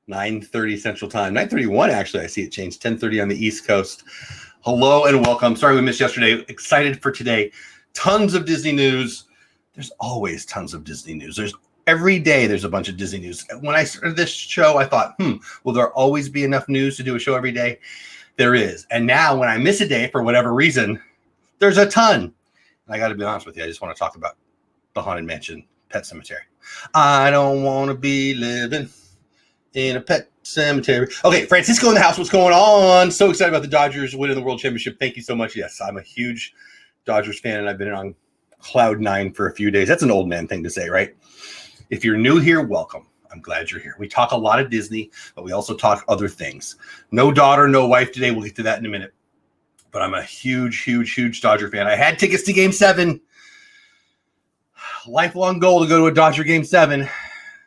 9:30 Central Time. 9:31, actually, I see it changed. 10:30 on the East Coast. Hello and welcome. Sorry we missed yesterday. Excited for today. Tons of Disney news. There's always tons of Disney news. Every day there's a bunch of Disney news. When I started this show, I thought, will there always be enough news to do a show every day? There is. And now when I miss a day for whatever reason, there's a ton. And I got to be honest with you. I just want to talk about the Haunted Mansion Pet Cemetery. I don't want to be living in a pet cemetery. Okay, Francisco in the house. What's going on? So excited about the Dodgers winning the World Championship. Thank you so much. Yes, I'm a huge Dodgers fan, and I've been on cloud nine for a few days. That's an old man thing to say, right? If you're new here, welcome. I'm glad you're here. We talk a lot of Disney, but we also talk other things. No daughter, no wife today. We'll get to that in a minute. But I'm a huge Dodger fan. I had tickets to Game 7. Lifelong goal to go to a Dodger Game 7.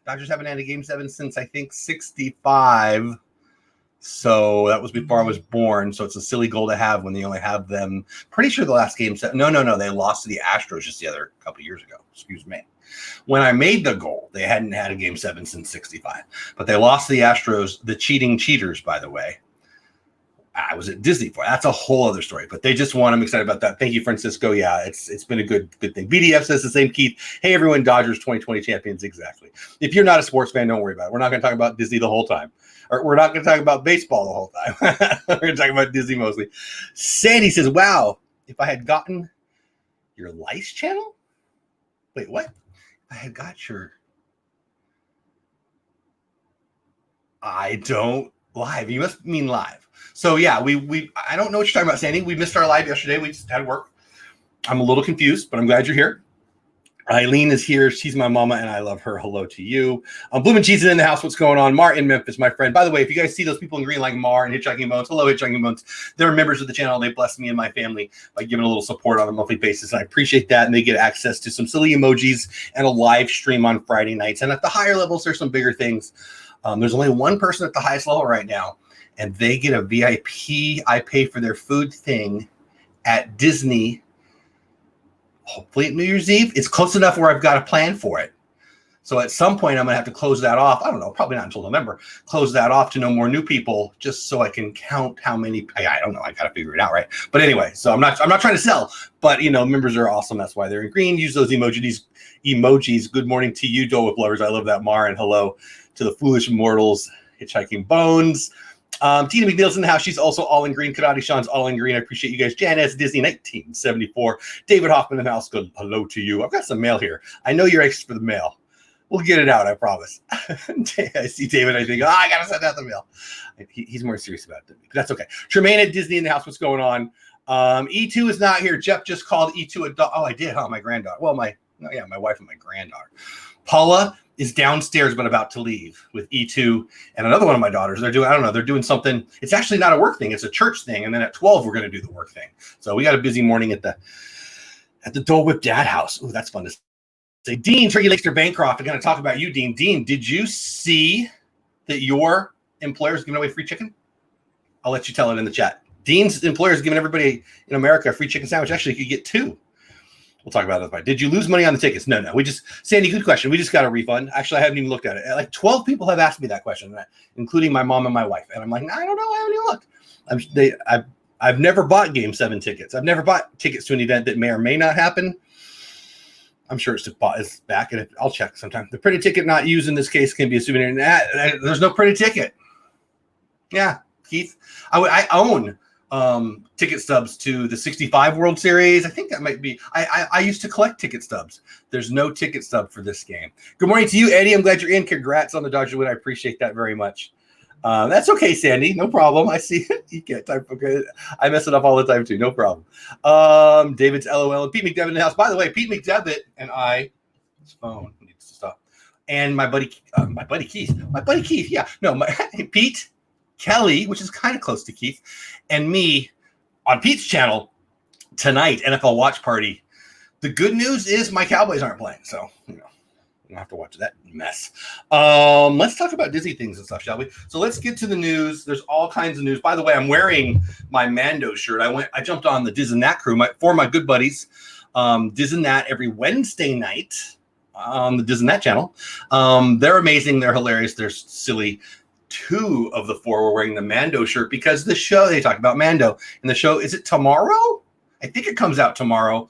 Dodgers haven't had a Game 7 since, I think, 65. So that was before I was born. So it's a silly goal to have when they only have them. Pretty sure the last Game 7. No. They lost to the Astros just the other couple of years ago. Excuse me. When I made the goal, they hadn't had a Game 7 since 65. But they lost to the Astros, the cheating cheaters, by the way. I was at Disney for it. That's a whole other story, but they just won. I'm excited about that. Thank you, Francisco. Yeah, it's been a good thing. BDF says the same, Keith. Hey, everyone, Dodgers 2020 champions. Exactly. If you're not a sports fan, don't worry about it. We're not going to talk about Disney the whole time. Or we're not going to talk about baseball the whole time. We're going to talk about Disney mostly. Sandy says, wow, if I had gotten your Lice channel? Wait, what? If I had got your... I don't live. You must mean live. So yeah, I don't know what you're talking about, Sandy. We missed our live yesterday. We just had work. I'm a little confused, but I'm glad you're here. Eileen is here. She's my mama, and I love her. Hello to you. Bloomin' Cheese is in the house. What's going on? Mar in Memphis, my friend. By the way, if you guys see those people in green like Mar and Hitchhiking Bones, hello, Hitchhiking Bones. They're members of the channel. They bless me and my family by giving a little support on a monthly basis, and I appreciate that. And they get access to some silly emojis and a live stream on Friday nights. And at the higher levels, there's some bigger things. There's only one person at the highest level right now, and they get a VIP, I pay for their food thing at Disney, hopefully at New Year's Eve. It's close enough where I've got a plan for it. So at some point, I'm going to have to close that off. I don't know, probably not until November. Close that off to know more new people, just so I can count how many. I don't know. I got to figure it out, right? But anyway, so I'm not trying to sell, but members are awesome. That's why they're in green. Use those emojis. Good morning to you, Dole Whip lovers. I love that, Mar, and hello to the foolish mortals, Hitchhiking Bones. Tina McNeil's in the house. She's also all in green. Karate Sean's all in green. I appreciate you guys. Janice, Disney 1974. David Hoffman in the house. Good hello to you. I've got some mail here. I know you're anxious for the mail. We'll get it out, I promise. I see David. I think, I got to send out the mail. He's more serious about it than me, but that's okay. Tremaine at Disney in the house. What's going on? E2 is not here. Jeff just called E2 a dog. Oh, I did, huh? My granddaughter. Well, my wife and my granddaughter. Paula is downstairs but about to leave with E2 and another one of my daughters. They're doing something. It's actually not a work thing. It's a church thing. And then at 12, we're going to do the work thing. So we got a busy morning at the Dole Whip dad house. Oh, that's fun to say. Dean, Turkey Lakester Bancroft. I'm going to talk about you, Dean. Dean, did you see that your employer is giving away free chicken? I'll let you tell it in the chat. Dean's employer is giving everybody in America a free chicken sandwich. Actually, you could get 2. We'll talk about it. Did you lose money on the tickets? No. Sandy, good question. We just got a refund. Actually, I haven't even looked at it. Like 12 people have asked me that question, including my mom and my wife. And I'm like, I don't know. I haven't even looked. I've never bought Game 7 tickets. I've never bought tickets to an event that may or may not happen. I'm sure it's back, and I'll check sometime. The printed ticket not used in this case can be a souvenir. There's no printed ticket. Yeah, Keith. I own ticket stubs to the 65 World Series. I think that might be. I used to collect ticket stubs. There's no ticket stub for this game. Good morning to you, Eddie. I'm glad you're in. Congrats on the Dodger win. I appreciate that very much. That's okay, Sandy. No problem. I see it. You can't type. Okay, I mess it up all the time too. No problem. David's LOL and Pete McDevitt in the house. By the way, Pete McDevitt and his phone needs to stop. And my buddy Keith. Yeah, no, Pete Kelly, which is kind of close to Keith, and me on Pete's channel tonight, NFL watch party. The good news is my Cowboys aren't playing, so we don't have to watch that mess. Let's talk about Disney things and stuff, shall we? So let's get to the news. There's all kinds of news. By the way, I'm wearing my Mando shirt. I jumped on the Diz and That crew, for my good buddies. Diz and That every Wednesday night on the Diz and That channel. They're amazing. They're hilarious. They're silly. 2 of the 4 were wearing the Mando shirt because the show, they talk about Mando. And the show, is it tomorrow? I think it comes out tomorrow.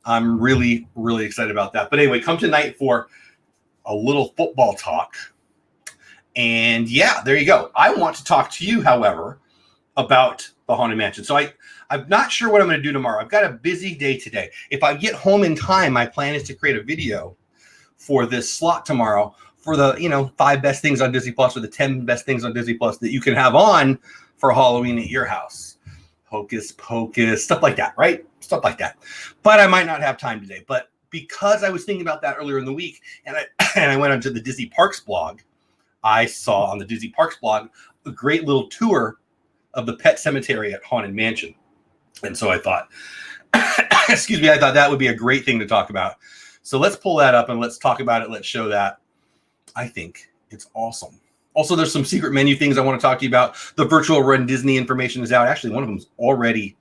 I'm really, really excited about that. But anyway, come tonight for a little football talk. And yeah, there you go. I want to talk to you, however, about the Haunted Mansion. So I'm not sure what I'm going to do tomorrow. I've got a busy day today. If I get home in time, my plan is to create a video for this slot tomorrow for the 5 best things on Disney Plus or the 10 best things on Disney Plus that you can have on for Halloween at your house. Hocus pocus, stuff like that, right? Stuff like that. But I might not have time today. But because I was thinking about that earlier in the week, and I went onto the Disney Parks blog, I saw on the Disney Parks blog a great little tour of the pet cemetery at Haunted Mansion. And so I thought, excuse me, I thought that would be a great thing to talk about. So let's pull that up and let's talk about it. Let's show that. I think it's awesome. Also, there's some secret menu things I want to talk to you about. The virtual run Disney information is out. Actually, one of them is already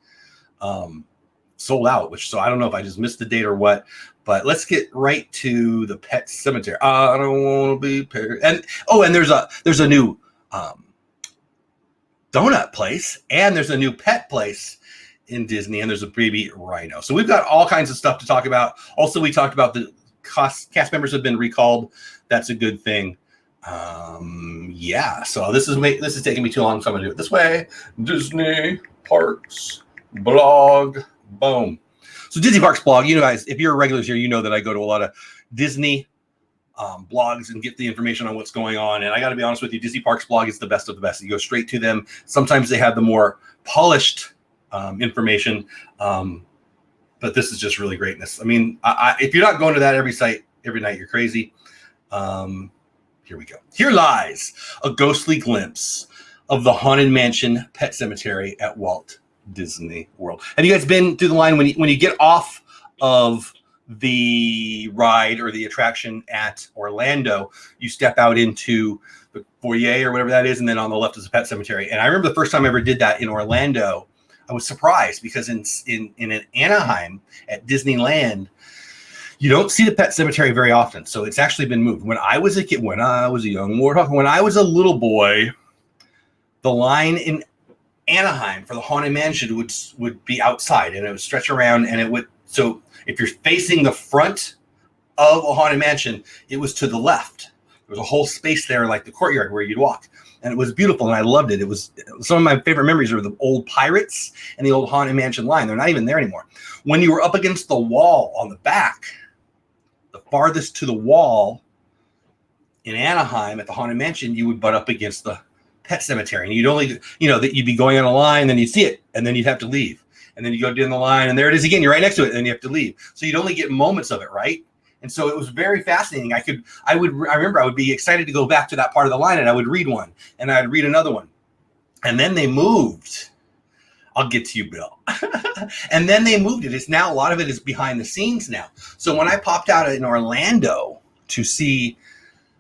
sold out, so I don't know if I just missed the date or what. But let's get right to the pet cemetery. I don't want to be paired. And there's a new donut place, and there's a new pet place in Disney, and there's a baby rhino. So we've got all kinds of stuff to talk about. Also, we talked about the cast members have been recalled. That's a good thing. Yeah, so this is taking me too long, so I'm gonna do it this way. Disney Parks blog, boom. So Disney Parks blog, you guys, if you're regulars here, you know that I go to a lot of Disney blogs and get the information on what's going on. And I got to be honest with you, Disney Parks blog is the best of the best. You go straight to them. Sometimes they have the more polished information, but this is just really greatness. I mean, if you're not going to that every night, you're crazy. Here we go. Here lies a ghostly glimpse of the Haunted Mansion Pet Cemetery at Walt Disney World. Have you guys been through the line when you get off of the ride or the attraction at Orlando, you step out into the foyer or whatever that is, and then on the left is the pet cemetery. And I remember the first time I ever did that in Orlando, I was surprised because in Anaheim at Disneyland, you don't see the pet cemetery very often. So it's actually been moved. When I was a kid, when I was a young warthog, when I was a little boy, the line in Anaheim for the Haunted Mansion would be outside, and it would stretch around, and it would. So if you're facing the front of a Haunted Mansion, it was to the left. There was a whole space there, like the courtyard where you'd walk, and it was beautiful, and I loved it. It was some of my favorite memories are the old Pirates and the old Haunted Mansion line. They're not even there anymore. When you were up against the wall on the back, the farthest to the wall in Anaheim at the Haunted Mansion, you would butt up against the pet cemetery, and you'd only, that you'd be going on a line, then you'd see it, and then you'd have to leave, and then you go down the line, and there it is again. You're right next to it, and then you have to leave. So you'd only get moments of it, right? And so it was very fascinating. I remember I would be excited to go back to that part of the line, and I would read one, and I'd read another one, and then they moved. I'll get to you, Bill. And then they moved it. It's now, a lot of it is behind the scenes now. So when I popped out in Orlando to see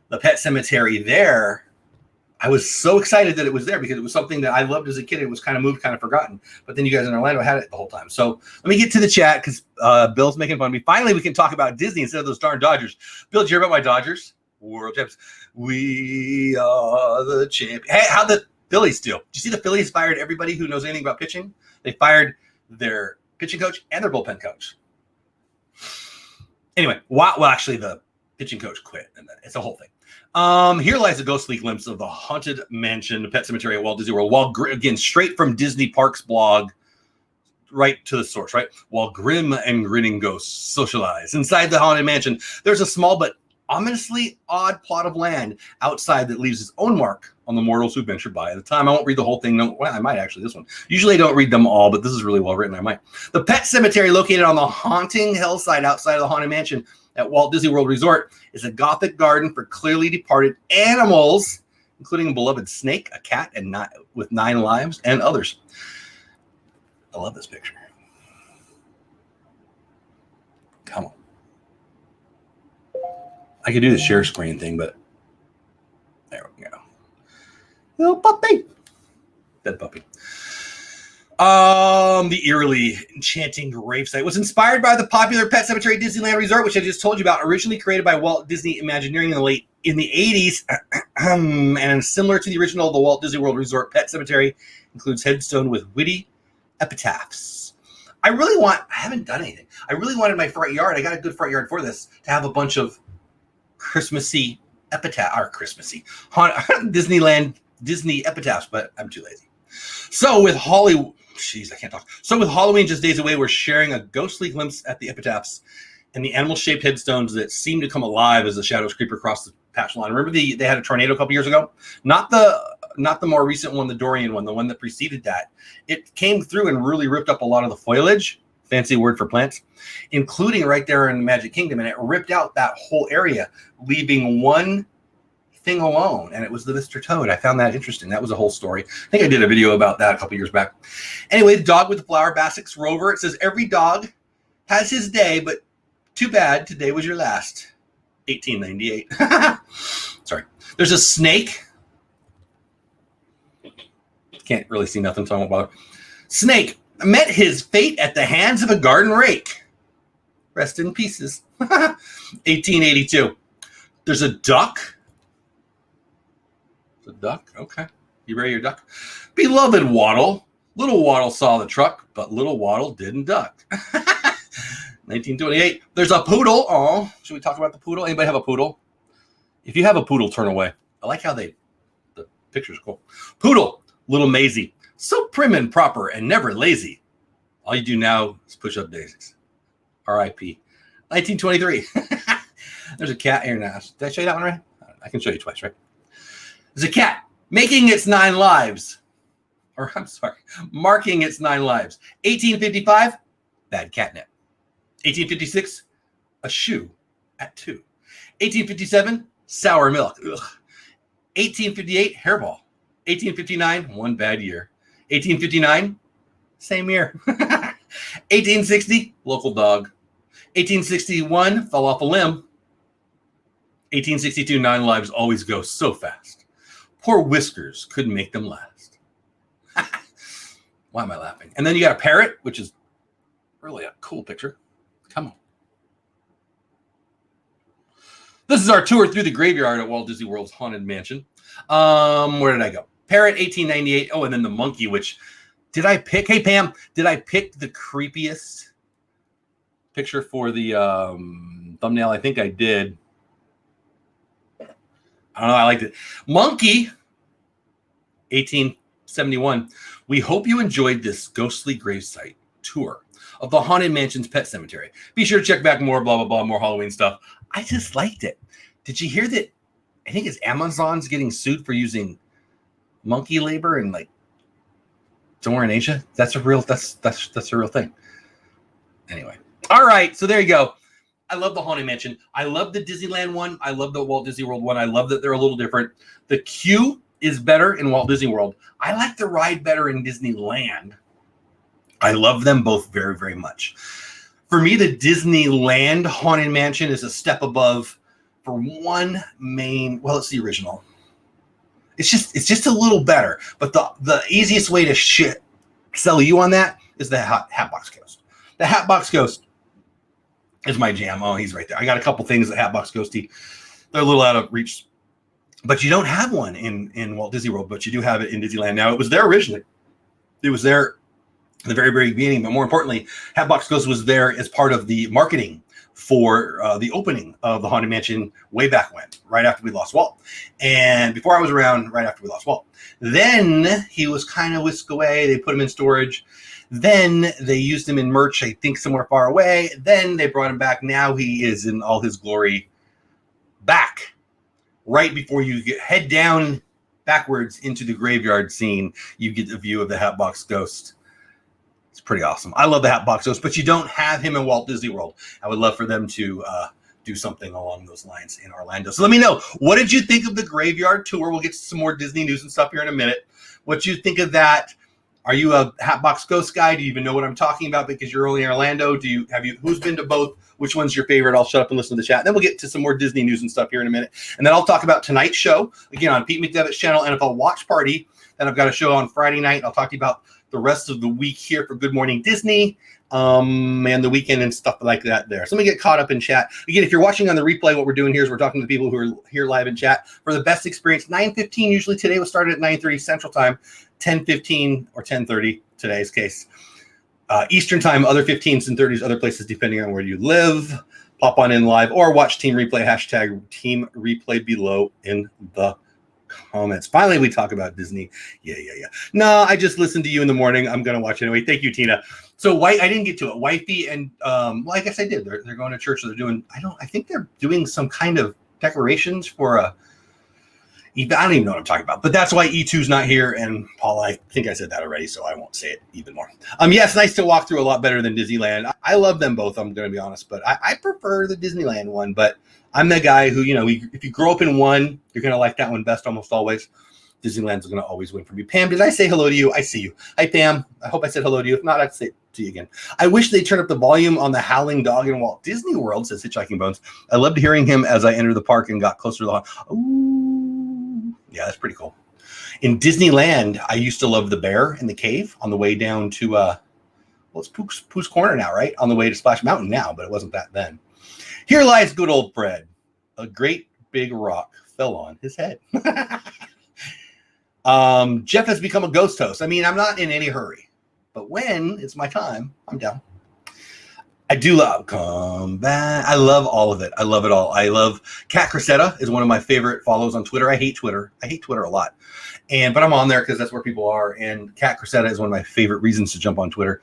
the pet cemetery there, I was so excited that it was there because it was something that I loved as a kid. It was kind of moved, kind of forgotten. But then you guys in Orlando had it the whole time. So let me get to the chat because Bill's making fun of me. Finally, we can talk about Disney instead of those darn Dodgers. Bill, did you hear about my Dodgers? World champs. We are the champions. Hey, how'd the Phillies do? Did you see the Phillies fired everybody who knows anything about pitching? They fired their pitching coach and their bullpen coach. Anyway, well, actually, the pitching coach quit, and it's a whole thing. Here lies a ghostly glimpse of the Haunted Mansion, the pet cemetery at Walt Disney World. Again, straight from Disney Parks blog, right to the source, right? While grim and grinning ghosts socialize inside the Haunted Mansion, there's a small but ominously odd plot of land outside that leaves its own mark on the mortals who venture by. At the time, I won't read the whole thing. No, well, I might actually, this one. Usually I don't read them all, but this is really well written. I might. The pet cemetery located on the haunting hillside outside of the Haunted Mansion at Walt Disney World Resort is a Gothic garden for clearly departed animals, including a beloved snake, a cat, and with 9 lives, and others. I love this picture. Come on. I could do the share screen thing, but there we go. Little puppy. Dead puppy. The eerily enchanting gravesite was inspired by the popular Pet Cemetery Disneyland Resort, which I just told you about, originally created by Walt Disney Imagineering in the late in the 80s, and similar to the original, the Walt Disney World Resort Pet Cemetery includes headstone with witty epitaphs. I haven't done anything. I really wanted my front yard. I got a good front yard for this to have a bunch of Christmassy Disneyland Disney epitaphs, but I'm too lazy. So with Halloween just days away, we're sharing a ghostly glimpse at the epitaphs and the animal-shaped headstones that seem to come alive as the shadows creep across the patch line. Remember they had a tornado a couple years ago? Not the more recent one, the Dorian one, the one that preceded that. It came through and really ripped up a lot of the foliage, fancy word for plants, including right there in the Magic Kingdom, and it ripped out that whole area, leaving one thing alone, and it was the Mr. Toad. I found that interesting. That was a whole story. I think I did a video about that a couple years back. Anyway, the dog with the flower, Bassett's Rover. It says, every dog has his day, but too bad today was your last. 1898. Sorry. There's a snake. Can't really see nothing, so I won't bother. Snake met his fate at the hands of a garden rake. Rest in pieces. 1882. There's a duck. A duck? Okay. You ready your duck? Beloved Waddle. Little Waddle saw the truck, but little Waddle didn't duck. 1928. There's a poodle. Oh, should we talk about the poodle? Anybody have a poodle? If you have a poodle, turn away. I like how the picture's cool. Poodle, little Maisie. So prim and proper and never lazy. All you do now is push up daisies. R.I.P. 1923. There's a cat here now. Did I show you that one right? I can show you twice, right? There's a cat making its 9 lives. Or, I'm sorry, marking its 9 lives. 1855, bad catnip. 1856, a shoe at 2. 1857, sour milk. Ugh. 1858, hairball. 1859, one bad year. 1859, same year. 1860, local dog. 1861, fell off a limb. 1862, 9 lives always go so fast. Poor Whiskers couldn't make them last. Why am I laughing? And then you got a parrot, which is really a cool picture. Come on. This is our tour through the graveyard at Walt Disney World's Haunted Mansion. Where did I go? Parrot, 1898. Oh, and then the monkey, which did I pick? Hey, Pam, did I pick the creepiest picture for the thumbnail? I think I did. I don't know. I liked it. Monkey, 1871. We hope you enjoyed this ghostly gravesite tour of the Haunted Mansion's Pet Cemetery. Be sure to check back more, blah, blah, blah, more Halloween stuff. I just liked it. Did you hear that? I think it's Amazon's getting sued for using monkey labor in like somewhere in Asia. That's a real thing. Anyway. All right. So there you go. I love the Haunted Mansion. I love the Disneyland one. I love the Walt Disney World one. I love that they're a little different. The queue is better in Walt Disney World. I like the ride better in Disneyland. I love them both very, very much. For me, the Disneyland Haunted Mansion is a step above for one main. Well, it's the original. It's just a little better. But the easiest way to sell you on that is the Hatbox Ghost. The Hatbox Ghost is my jam. Oh, he's right there. I got a couple things that Hatbox Ghosty. They're a little out of reach, but you don't have one in Walt Disney World, but you do have it in Disneyland. Now, it was there originally. It was there in the very, very beginning, but more importantly, Hatbox Ghost was there as part of the marketing for the opening of the Haunted Mansion way back when, right after we lost Walt. And before I was around, right after we lost Walt. Then he was kind of whisked away. They put him in storage. Then they used him in merch, I think, somewhere far away. Then they brought him back. Now he is in all his glory back. Right before you head down backwards into the graveyard scene, you get the view of the Hatbox Ghost. It's pretty awesome. I love the Hatbox Ghost, but you don't have him in Walt Disney World. I would love for them to do something along those lines in Orlando. So let me know, what did you think of the graveyard tour? We'll get to some more Disney news and stuff here in a minute. What you think of that? Are you a Hatbox Ghost guy? Do you even know what I'm talking about because you're only in Orlando? Who's been to both? Which one's your favorite? I'll shut up and listen to the chat. Then we'll get to some more Disney news and stuff here in a minute. And then I'll talk about tonight's show, again, on Pete McDevitt's channel, NFL Watch Party. Then I've got a show on Friday night. I'll talk to you about the rest of the week here for Good Morning Disney, and the weekend and stuff like that there. So let me get caught up in chat. Again, if you're watching on the replay, what we're doing here is we're talking to the people who are here live in chat for the best experience. 9:15 usually. Today was started at 9:30 Central Time, 10:15 or 10:30 today's case. Eastern Time, other 15s and 30s, other places depending on where you live. Pop on in live or watch Team Replay, hashtag Team Replay below in the comments. Finally, we talk about Disney. Yeah. No, I just listened to you in the morning. I'm going to watch it anyway. Thank you, Tina. So I didn't get to it. Wifey and, well, I guess I did. They're going to church. So they're doing, I think they're doing some kind of decorations for I don't even know what I'm talking about, but that's why E2's not here. And Paul, I think I said that already, so I won't say it even more. Yeah, it's nice to walk through a lot better than Disneyland. I love them both, I'm going to be honest, but I prefer the Disneyland one. But I'm the guy who, if you grow up in one, you're going to like that one best almost always. Disneyland's going to always win for me. Pam, did I say hello to you? I see you. Hi, Pam. I hope I said hello to you. If not, I'd say it to you again. I wish they'd turn up the volume on the howling dog in Walt Disney World, says Hitchhiking Bones. I loved hearing him as I entered the park and got closer to the Ooh. Yeah, that's pretty cool. In Disneyland, I used to love the bear in the cave on the way down to, it's Pooh's Corner now, right? On the way to Splash Mountain now, but it wasn't that then. Here lies good old Fred. A great big rock fell on his head. Jeff has become a ghost host. I mean, I'm not in any hurry, but when it's my time, I'm down. I do love Come Back. I love all of it. I love it all. I love Cat Cressetta is one of my favorite follows on Twitter. I hate Twitter a lot. But I'm on there because that's where people are. And Cat Cressetta is one of my favorite reasons to jump on Twitter.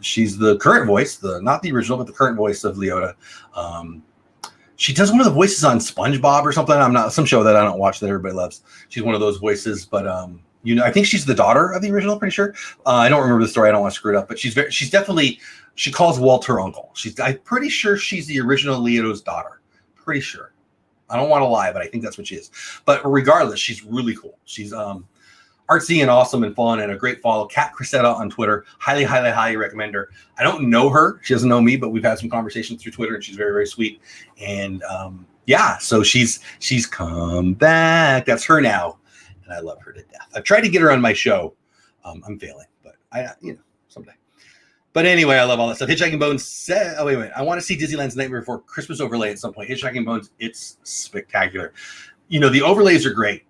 She's the current voice, not the original, but the current voice of Leota. She does one of the voices on SpongeBob or something. Some show that I don't watch that everybody loves. She's one of those voices, but I think she's the daughter of the original. Pretty sure. I don't remember the story. I don't want to screw it up, but she's definitely. She calls Walt her uncle. I'm pretty sure she's the original Leota's daughter. Pretty sure. I don't want to lie, but I think that's what she is. But regardless, she's really cool. She's artsy and awesome and fun and a great follow. Cat Cressetta on Twitter. Highly, highly, highly recommend her. I don't know her. She doesn't know me, but we've had some conversations through Twitter, and she's very, very sweet. And so she's come back. That's her now, and I love her to death. I've tried to get her on my show. I'm failing, but someday. But anyway, I love all that stuff. Hitchhiking Bones said, oh, wait. I want to see Disneyland's Nightmare Before Christmas overlay at some point. Hitchhiking Bones, it's spectacular. The overlays are great,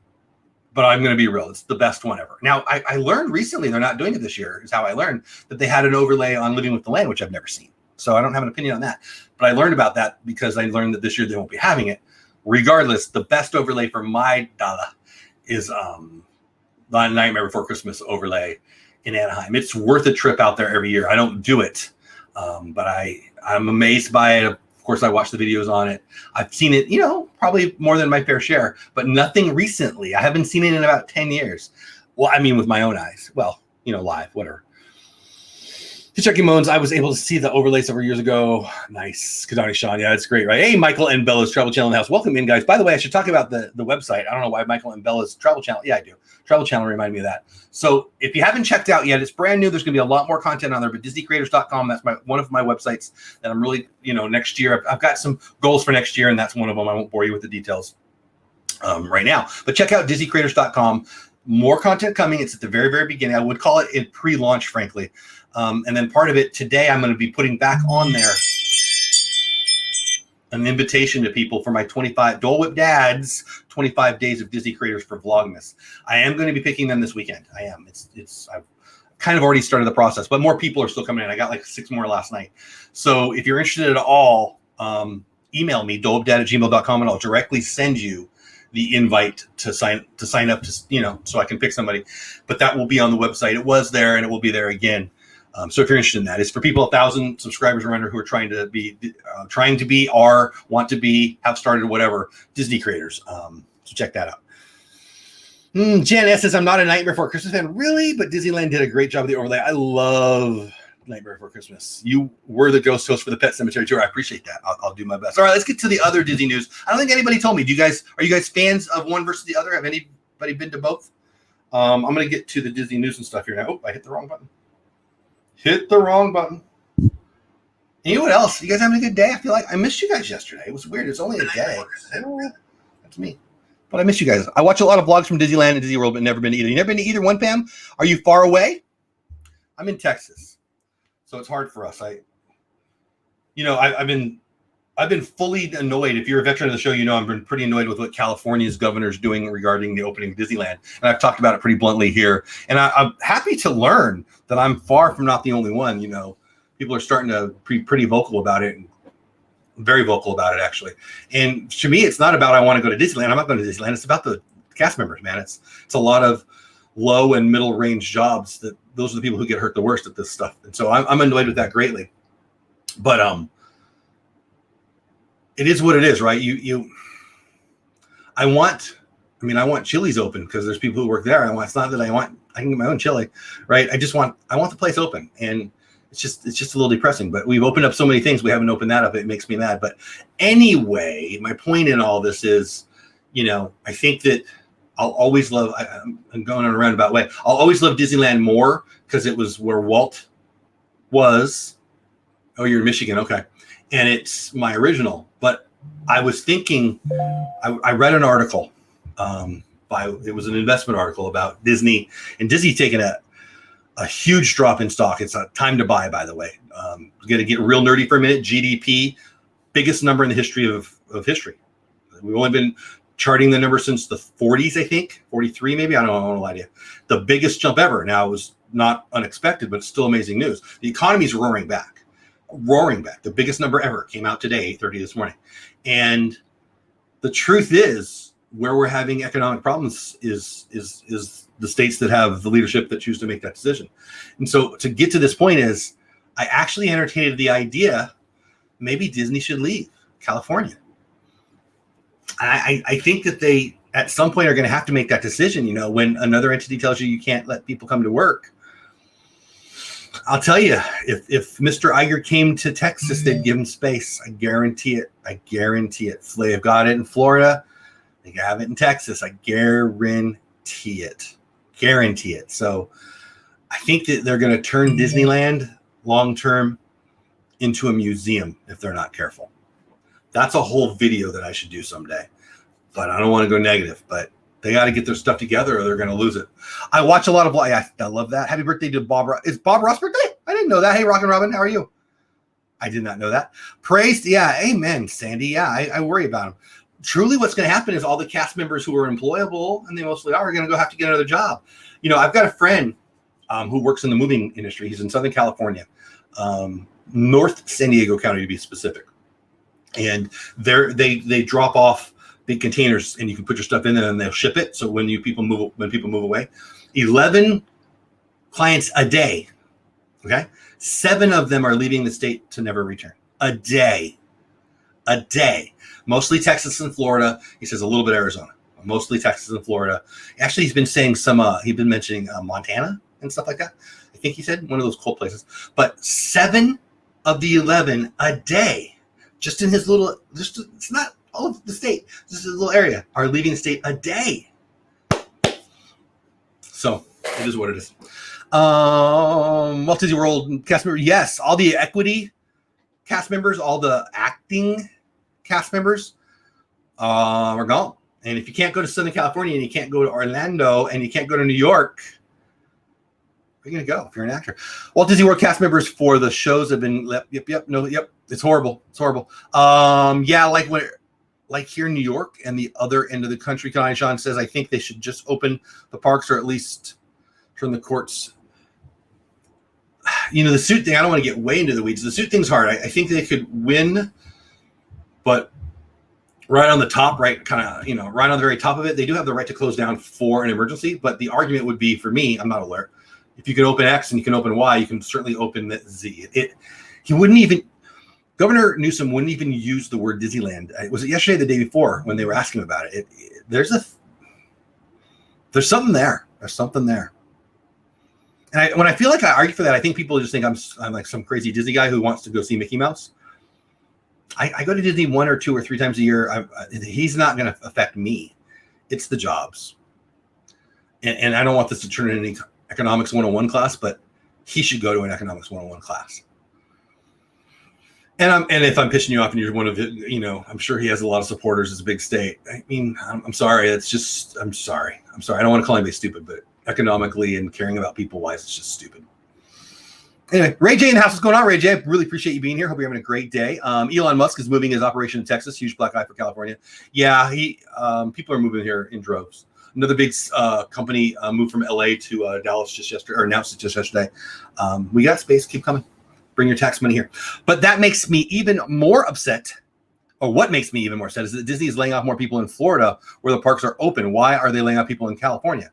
but I'm going to be real. It's the best one ever. Now, I learned recently, they're not doing it this year, is how I learned, that they had an overlay on Living with the Land, which I've never seen. So I don't have an opinion on that. But I learned about that because I learned that this year they won't be having it. Regardless, the best overlay for my dollar is the Nightmare Before Christmas overlay in Anaheim. It's worth a trip out there every year. I don't do it, but I'm amazed by it. Of course, I watch the videos on it. I've seen it, probably more than my fair share, but nothing recently. I haven't seen it in about 10 years. Well, I mean, with my own eyes. Well, live, whatever. Hitchhiking Bones, I was able to see the overlay several years ago. Nice. Kadani Sean. Yeah, it's great, right? Hey, Michael and Bella's Travel Channel in the house. Welcome in, guys. By the way, I should talk about the website. I don't know why Michael and Bella's Travel Channel. Yeah, I do. Travel Channel reminded me of that. So if you haven't checked out yet, it's brand new. There's going to be a lot more content on there, but DisneyCreators.com, that's one of my websites that I'm really, next year. I've got some goals for next year, and that's one of them. I won't bore you with the details right now. But check out DisneyCreators.com. More content coming. It's at the very, very beginning. I would call it in pre-launch, frankly. And then part of it today, I'm going to be putting back on there an invitation to people for my 25 Dole Whip Dads 25 days of Disney Creators for Vlogmas. I am going to be picking them this weekend. I am. I've kind of already started the process, but more people are still coming in. I got like 6 more last night. So if you're interested at all, email me dolewhipdad@gmail.com, and I'll directly send you the invite to sign up to, so I can pick somebody. But that will be on the website. It was there, and it will be there again. So if you're interested in that, it's for people 1,000 subscribers or under who are trying to be, or want to be, have started, whatever, Disney creators. So check that out. Jan S says, I'm not a Nightmare Before Christmas fan. Really? But Disneyland did a great job of the overlay. I love Nightmare Before Christmas. You were the ghost host for the Pet Cemetery tour. I appreciate that. I'll do my best. All right, let's get to the other Disney news. I don't think anybody told me. Are you guys fans of one versus the other? Have anybody been to both? I'm going to get to the Disney news and stuff here now. Oh, I hit the wrong button. And you know what else? You guys having a good day? I feel like I missed you guys yesterday. It was weird. It's only a day. Oh, that's me. But I miss you guys. I watch a lot of vlogs from Disneyland and Disney World, but never been to either. You never been to either one, Pam? Are you far away? I'm in Texas, so it's hard for us. I've been fully annoyed. If you're a veteran of the show, you know I've been pretty annoyed with what California's governor is doing regarding the opening of Disneyland. And I've talked about it pretty bluntly here. And I'm happy to learn that I'm far from not the only one. You know, people are starting to be pretty vocal about it, and very vocal about it, actually. And to me, it's not about I want to go to Disneyland. I'm not going to Disneyland. It's about the cast members, man. It's a lot of low and middle range jobs that those are the people who get hurt the worst at this stuff. And so I'm annoyed with that greatly. But it is what it is, right? I want Chili's open because there's people who work there. It's not that I can get my own chili, right? I want the place open, and it's just a little depressing. But we've opened up so many things, we haven't opened that up. It makes me mad. But anyway, my point in all this is, I think that I'll always love. I'm going on a roundabout way. I'll always love Disneyland more because it was where Walt was. Oh, you're in Michigan, okay. And it's my original, but I was thinking, I read an article it was an investment article about Disney, and Disney taking a huge drop in stock. It's a time to buy, by the way. Going to get real nerdy for a minute. GDP, biggest number in the history of history. We've only been charting the number since the 40s, I think, 43 maybe. I don't know, I don't lie to you. The biggest jump ever. Now, it was not unexpected, but it's still amazing news. The economy's roaring back. The biggest number ever came out today, 8:30 this morning. And the truth is, where we're having economic problems is the states that have the leadership that choose to make that decision. And so to get to this point is, I actually entertained the idea maybe Disney should leave California. I think that they at some point are going to have to make that decision. When another entity tells you can't let people come to work. I'll tell you, if Mr. Iger came to Texas, they'd give him space. I guarantee it. They've got it in Florida. They have it in Texas. I guarantee it. So I think that they're going to turn Disneyland long-term into a museum if they're not careful. That's a whole video that I should do someday. But I don't want to go negative. But they got to get their stuff together or they're going to lose it. I watch a lot of vlogs. I love that. Happy birthday to Bob. Is Bob Ross' birthday? I didn't know that. Hey, Rockin' Robin, how are you? I did not know that. Praised. Yeah. Amen, Sandy. Yeah, I worry about him. Truly, what's going to happen is all the cast members who are employable, and they mostly are going to go have to get another job. I've got a friend who works in the moving industry. He's in Southern California, North San Diego County to be specific. And they drop off big containers, and you can put your stuff in there, and they'll ship it. So when people move away, 11 clients a day. Okay, 7 of them are leaving the state to never return. A day. Mostly Texas and Florida. He says a little bit Arizona. Mostly Texas and Florida. Actually, he's been saying he's been mentioning Montana and stuff like that. I think he said one of those cold places. But 7 of the 11 a day, just in his little, it's not all of the state, just a little area, are leaving the state a day. So it is what it is. Walt Disney World cast members, yes, all the equity cast members, all the acting cast members are gone. And if you can't go to Southern California and you can't go to Orlando and you can't go to New York, where are you going to go if you're an actor? Walt Disney World cast members for the shows have been, yep. It's horrible. Yeah, like here in New York and the other end of the country, Connie Sean says, I think they should just open the parks or at least turn the courts. The suit thing, I don't want to get way into the weeds. The suit thing's hard. I think they could win, but right on the top, right on the very top of it, they do have the right to close down for an emergency. But the argument would be, for me, I'm not alert. If you can open X and you can open Y, you can certainly open Z. He wouldn't even, Governor Newsom wouldn't even use the word Disneyland. Was it yesterday or the day before when they were asking about it? There's something there. There's something there. And when I feel like I argue for that, I think people just think I'm like some crazy Disney guy who wants to go see Mickey Mouse. I go to Disney 1 or 2 or 3 times a year. He's not going to affect me. It's the jobs. And I don't want this to turn into any economics 101 class, but he should go to an economics 101 class. And if I'm pissing you off and you're one of it, I'm sure he has a lot of supporters. It's a big state. I mean, I'm sorry. I'm sorry. I don't want to call anybody stupid, but economically and caring about people wise, it's just stupid. Anyway, Ray J in the house. What's going on, Ray J? I really appreciate you being here. Hope you're having a great day. Elon Musk is moving his operation to Texas. Huge black eye for California. Yeah, people are moving here in droves. Another big company moved from LA to Dallas just yesterday, or announced it just yesterday. We got space. Keep coming. Bring your tax money here. But that makes me even more upset. Or what makes me even more upset is that Disney is laying off more people in Florida where the parks are open. Why are they laying off people in California?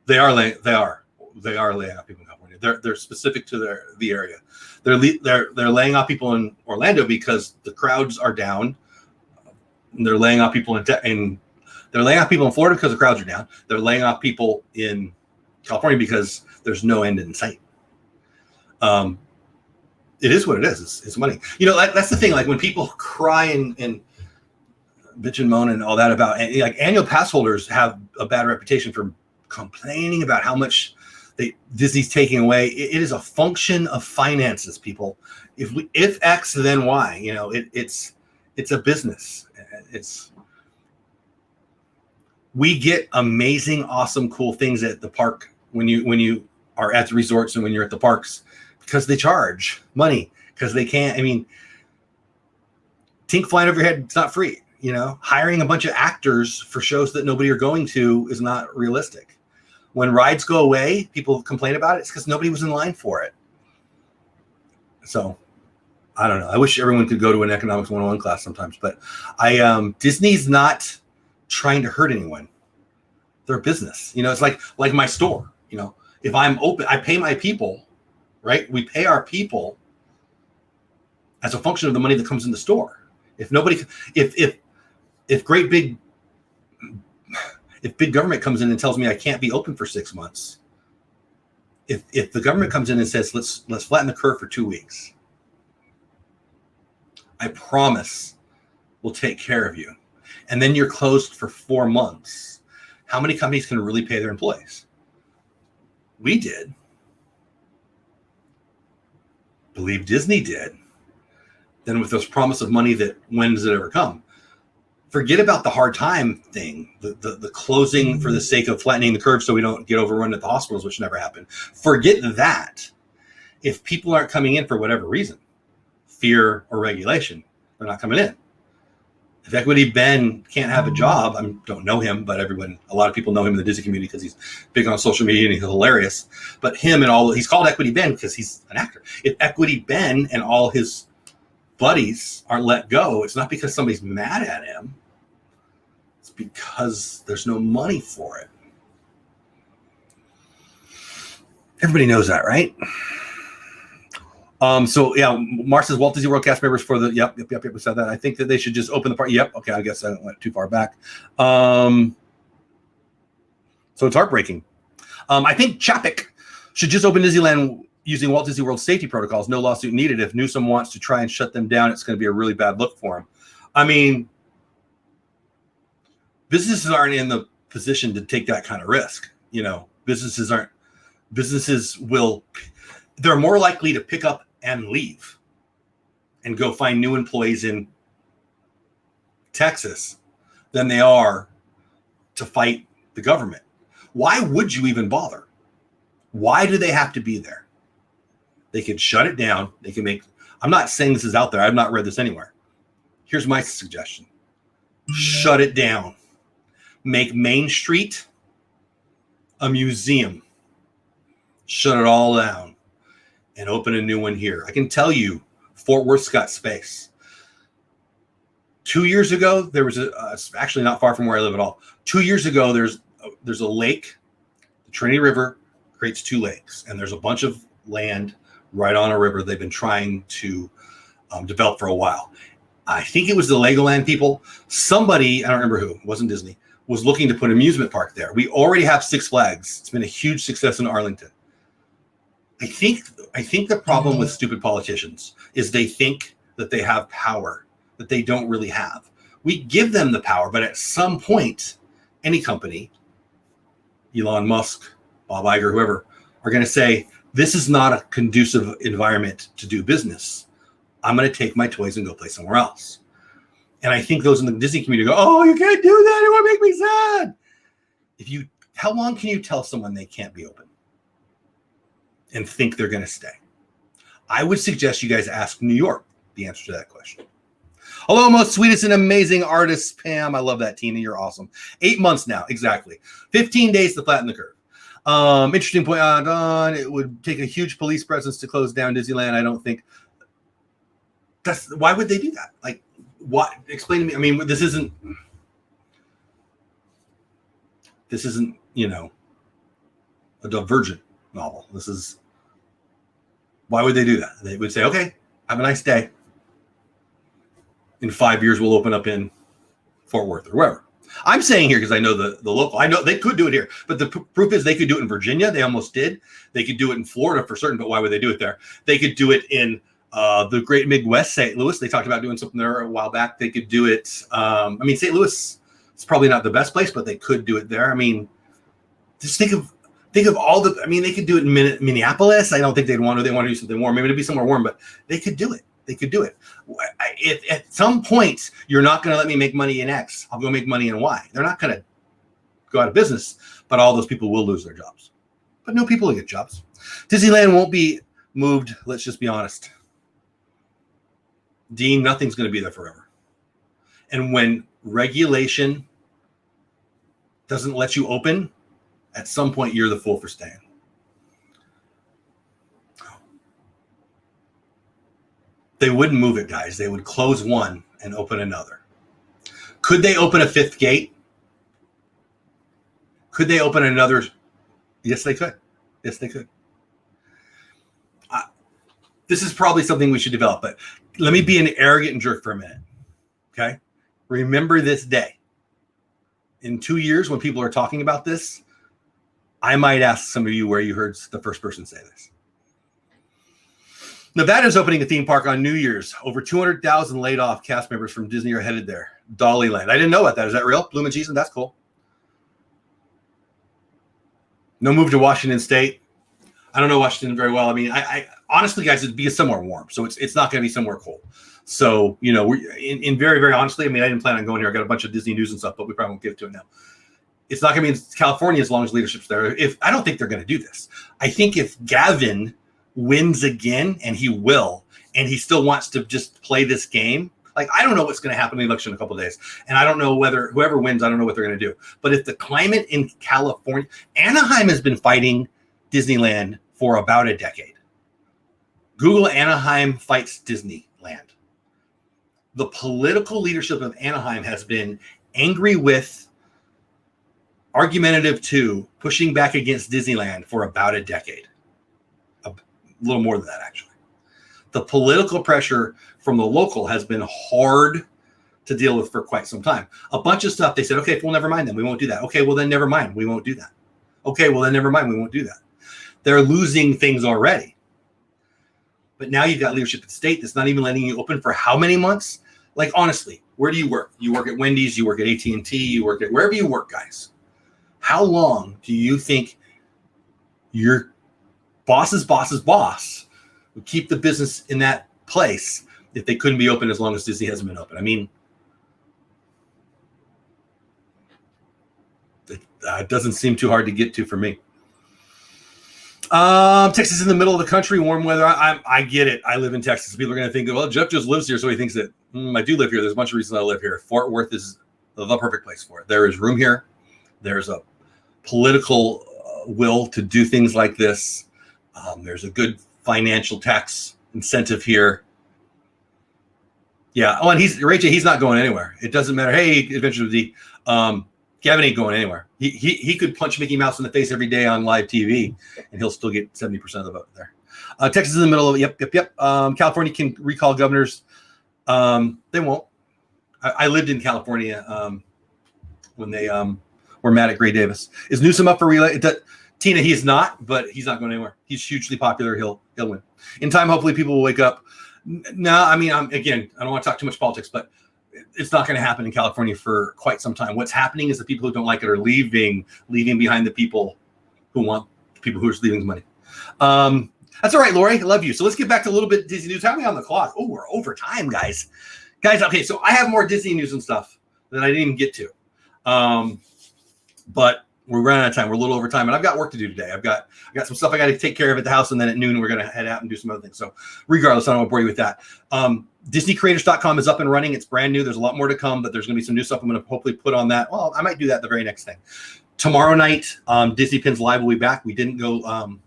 They are laying off people in California. They're specific to the area. They're laying off people in Orlando because the crowds are down. They're laying off people in Florida because the crowds are down. They're laying off people in California because there's no end in sight. It is what it is. It's money. That's the thing. Like when people cry and bitch and moan and all that about, like, annual pass holders have a bad reputation for complaining about how much Disney's taking away. It is a function of finances, people. If X, then Y. It's a business. We get amazing, awesome, cool things at the park when you are at the resorts and when you're at the parks, because they charge money, because they can't. I mean, Tink flying over your head, it's not free. Hiring a bunch of actors for shows that nobody are going to is not realistic. When rides go away, people complain about it. It's because nobody was in line for it. So, I don't know. I wish everyone could go to an economics 101 class sometimes, but Disney's not trying to hurt anyone. They're a business. It's like my store. If I'm open, I pay my people. Right? We pay our people as a function of the money that comes in the store. If big government comes in and tells me I can't be open for 6 months, if the government comes in and says let's flatten the curve for 2 weeks, I promise we'll take care of you, and then you're closed for 4 months. How many companies can really pay their employees? We did. Believe Disney did. Then with this promise of money that when does it ever come? Forget about the hard time thing, the closing for the sake of flattening the curve so we don't get overrun at the hospitals, which never happened. Forget that. If people aren't coming in for whatever reason, fear or regulation, they're not coming in. If Equity Ben can't have a job, I don't know him, but a lot of people know him in the Disney community because he's big on social media and he's hilarious. But he's called Equity Ben because he's an actor. If Equity Ben and all his buddies are let go, it's not because somebody's mad at him. It's because there's no money for it. Everybody knows that, right? So yeah, Mark says Walt Disney World cast members for the yep, we said that. I think that they should just open the park. Yep, okay, I guess I went too far back. So it's heartbreaking. I think Chapek should just open Disneyland using Walt Disney World safety protocols. No lawsuit needed. If Newsom wants to try and shut them down, it's going to be a really bad look for him. I mean, businesses aren't in the position to take that kind of risk. They're more likely to pick up and leave and go find new employees in Texas than they are to fight the government. Why would you even bother? Why do they have to be there? They could shut it down. I'm not saying this is out there. I've not read this anywhere. Here's my suggestion. Shut it down. Make Main Street a museum. Shut it all down. And open a new one here. I can tell you, Fort Worth's got space. 2 years ago, there was it's actually not far from where I live at all. 2 years ago, there's a lake. The Trinity River creates 2 lakes, and there's a bunch of land right on a river they've been trying to develop for a while. I think it was the Legoland people. Somebody, I don't remember who, it wasn't Disney, was looking to put an amusement park there. We already have Six Flags. It's been a huge success in Arlington. I think the problem with stupid politicians is they think that they have power that they don't really have. We give them the power, but at some point, any company, Elon Musk, Bob Iger, whoever, are going to say, this is not a conducive environment to do business. I'm going to take my toys and go play somewhere else. And I think those in the Disney community go, oh, you can't do that. It would make me sad. How long can you tell someone they can't be open and think they're going to stay? I would suggest you guys ask New York the answer to that question. Hello, most sweetest and amazing artist, Pam. I love that, Tina. You're awesome. 8 months now, exactly. 15 days to flatten the curve. Interesting point on. It would take a huge police presence to close down Disneyland. I don't think why would they do that? Like, what? Explain to me. I mean, this isn't, a Divergent novel. Why would they do that? They would say, okay, have a nice day. In 5 years, we'll open up in Fort Worth or wherever. I'm saying here because I know the local. I know they could do it here, but the proof is they could do it in Virginia. They almost did. They could do it in Florida for certain, but why would they do it there? They could do it in the Great Midwest, St. Louis. They talked about doing something there a while back. They could do it. St. Louis is probably not the best place, but they could do it there. I mean, just think of all the. I mean, they could do it in Minneapolis. I don't think they'd want to. They want to do something warm. Maybe it'd be somewhere warm, but they could do it. They could do it. At some point, you're not going to let me make money in X. I'll go make money in Y. They're not going to go out of business, but all those people will lose their jobs. But no people will get jobs. Disneyland won't be moved. Let's just be honest. Dean, nothing's going to be there forever. And when regulation doesn't let you open, at some point, you're the fool for staying. They wouldn't move it, guys. They would close one and open another. Could they open a fifth gate? Could they open another? Yes, they could. Yes, they could. This is probably something we should develop, but let me be an arrogant jerk for a minute. Okay? Remember this day. In 2 years, when people are talking about this, I might ask some of you where you heard the first person say this. Nevada's opening a theme park on New Year's. Over 200,000 laid off cast members from Disney are headed there. Dollyland. I didn't know about that. Is that real? Bloom and Cheese? That's cool. No move to Washington State. I don't know Washington very well. I mean, I honestly, guys, it'd be somewhere warm. So it's not going to be somewhere cold. So, we're in very, very honestly, I mean, I didn't plan on going here. I got a bunch of Disney news and stuff, but we probably won't get to it now. It's not going to be in California as long as leadership's there. I don't think they're going to do this. I think if Gavin wins again, and he will, and he still wants to just play this game. Like, I don't know what's going to happen in the election in a couple of days. And I don't know whether whoever wins, I don't know what they're going to do. But if the climate in California, Anaheim has been fighting Disneyland for about a decade. Google Anaheim fights Disneyland. The political leadership of Anaheim has been angry with, argumentative to, pushing back against Disneyland for about a decade. A little more than that, actually. The political pressure from the local has been hard to deal with for quite some time. A bunch of stuff, they said, okay, well, never mind then. We won't do that. Okay, well, then never mind. We won't do that. Okay, well, then never mind. We won't do that. They're losing things already. But now you've got leadership at the state that's not even letting you open for how many months? Like, honestly, where do you work? You work at Wendy's, you work at AT&T, you work at wherever you work, guys. How long do you think your boss's boss would keep the business in that place if they couldn't be open as long as Disney hasn't been open? I mean, it doesn't seem too hard to get to for me. Texas is in the middle of the country, warm weather. I get it. I live in Texas. People are going to think, well, Jeff just lives here, so he thinks that I do live here. There's a bunch of reasons I live here. Fort Worth is the perfect place for it. There is room here. There's a political will to do things like this. There's a good financial tax incentive here. Yeah. Oh, and Rachel, he's not going anywhere. It doesn't matter. Hey, Adventure with D. Gavin ain't going anywhere. He could punch Mickey Mouse in the face every day on live TV, and he'll still get 70% of the vote there. Texas is in the middle of yep. California can recall governors. They won't. I lived in California when they were mad at Gray Davis. Is Newsom up for relay? Tina, he's not, but he's not going anywhere. He's hugely popular. He'll win. In time, hopefully, people will wake up. No, I mean, again, I don't want to talk too much politics, but it's not going to happen in California for quite some time. What's happening is the people who don't like it are leaving behind the people who want the people who are leaving the money. That's all right, Lori. I love you. So let's get back to a little bit of Disney news. How are we on the clock? Oh, we're over time, guys. Okay, so I have more Disney news and stuff that I didn't even get to. But we're running out of time. We're a little over time, and I've got work to do today. I got some stuff I got to take care of at the house, and then at noon we're going to head out and do some other things. So regardless, I don't want to bore you with that. DisneyCreators.com is up and running. It's brand new. There's a lot more to come, but there's going to be some new stuff I'm going to hopefully put on that. Well, I might do that the very next thing. Tomorrow night, Disney Pins Live will be back. We didn't go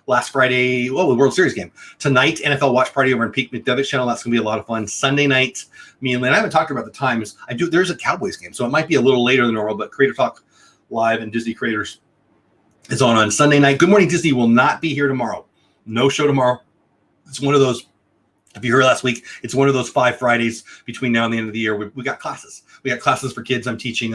last Friday, the World Series game. Tonight, NFL Watch Party over on Pete McDevitt's channel. That's going to be a lot of fun. Sunday night, me and Lynn, I haven't talked about the times. There's a Cowboys game, so it might be a little later than normal, but Creator Talk Live and Disney Creators is on Sunday night. Good Morning Disney will not be here tomorrow. No show tomorrow. It's one of those, if you heard last week, it's one of those 5 Fridays between now and the end of the year. We got classes. We got classes for kids. I'm teaching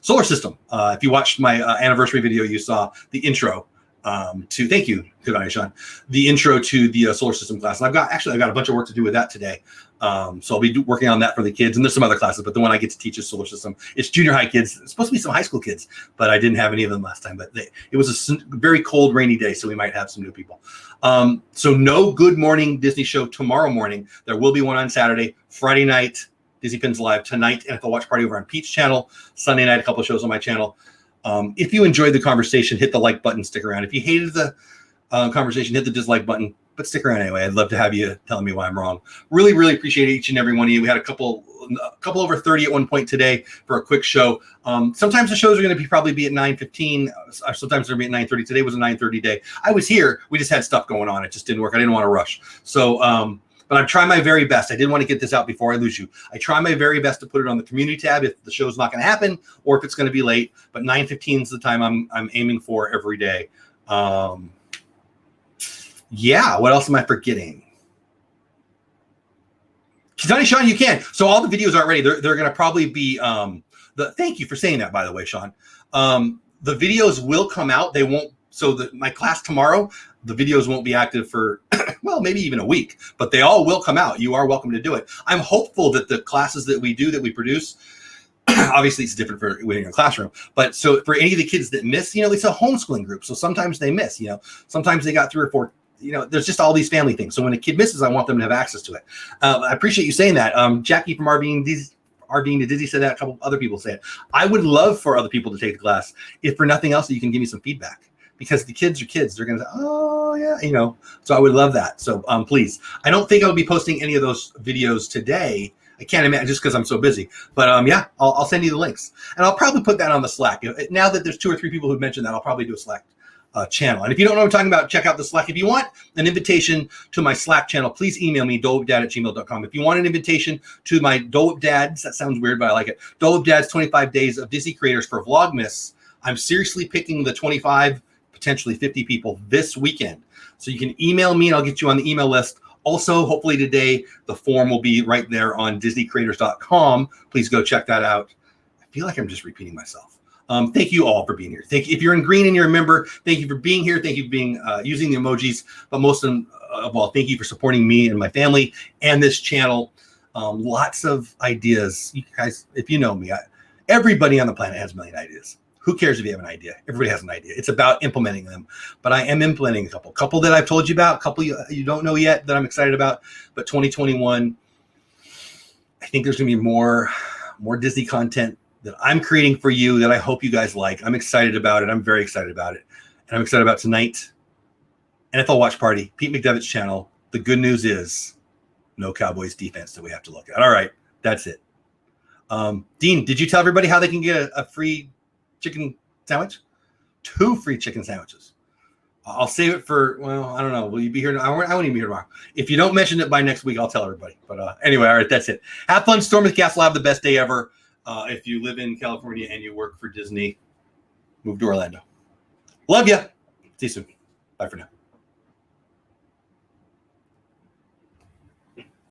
solar system. If you watched my anniversary video, you saw the intro to, thank you, good on you, Sean, the intro to the solar system class. And I've got a bunch of work to do with that today. So I'll be working on that for the kids, and there's some other classes, but the one I get to teach is solar system. It's junior high kids. It's supposed to be some high school kids, but I didn't have any of them last time. But it was a very cold, rainy day, so we might have some new people. So no Good Morning Disney show tomorrow morning. There will be one on Saturday. Friday night, Disney Pins Live. Tonight, NFL Watch Party over on Pete's channel. Sunday night, a couple of shows on my channel. If you enjoyed the conversation, hit the like button, stick around. If you hated the conversation, hit the dislike button, but stick around anyway. I'd love to have you telling me why I'm wrong. Really, really appreciate each and every one of you. We had a couple over 30 at one point today for a quick show. Sometimes the shows are going to probably be at 9:15. Sometimes they're going to be at 9:30. Today was a 9:30 day. I was here. We just had stuff going on. It just didn't work. I didn't want to rush. So, but I'm trying my very best. I did want to get this out before I lose you. I try my very best to put it on the community tab if the show's not going to happen or if it's going to be late. But 9:15 is the time I'm aiming for every day. Yeah, what else am I forgetting? Johnny, Sean, you can. So all the videos aren't ready. They're going to probably be thank you for saying that, by the way, Sean. The videos will come out. They won't. So my class tomorrow, the videos won't be active for, well, maybe even a week, but they all will come out. You are welcome to do it. I'm hopeful that the classes that we produce, obviously it's different for when you're in a classroom, but so for any of the kids that miss, it's a homeschooling group. So sometimes they miss, sometimes they got 3 or 4, there's just all these family things. So when a kid misses, I want them to have access to it. I appreciate you saying that. Jackie from RVing to Disney said that. A couple other people said it. I would love for other people to take the class. If for nothing else, you can give me some feedback. Because the kids are kids. They're going to say, oh, yeah, So I would love that. So please. I don't think I'll be posting any of those videos today. I can't imagine just because I'm so busy. But, yeah, I'll send you the links. And I'll probably put that on the Slack. Now that there's 2 or 3 people who've mentioned that, I'll probably do a Slack channel. And if you don't know what I'm talking about, check out the Slack. If you want an invitation to my Slack channel, please email me, dolewhipdad@gmail.com. If you want an invitation to my Dole Whip Dads, that sounds weird, but I like it. Dole Whip Dads 25 Days of Disney Creators for Vlogmas. I'm seriously picking the 25 potentially 50 people this weekend. So you can email me and I'll get you on the email list. Also, hopefully today, the form will be right there on DisneyCreators.com. Please go check that out. I feel like I'm just repeating myself. Thank you all for being here. If you're in green and you're a member, thank you for being here. Thank you for being using the emojis. But most of all, thank you for supporting me and my family and this channel. Lots of ideas. You guys, if you know me, everybody on the planet has a million ideas. Who cares if you have an idea? Everybody has an idea. It's about implementing them. But I am implementing a couple that I've told you about, a couple you don't know yet that I'm excited about. But 2021, I think there's going to be more Disney content that I'm creating for you that I hope you guys like. I'm excited about it. I'm very excited about it. And I'm excited about tonight. NFL Watch Party, Pete McDevitt's channel. The good news is no Cowboys defense that we have to look at. All right, that's it. Dean, did you tell everybody how they can get a free chicken sandwich? 2 free chicken sandwiches. I'll save it for, well, I don't know. Will you be here? I won't even be here tomorrow. If you don't mention it by next week, I'll tell everybody. But anyway, all right, that's it. Have fun. Storm the Castle. Have the best day ever. If you live in California and you work for Disney, move to Orlando. Love ya. See you soon. Bye for now.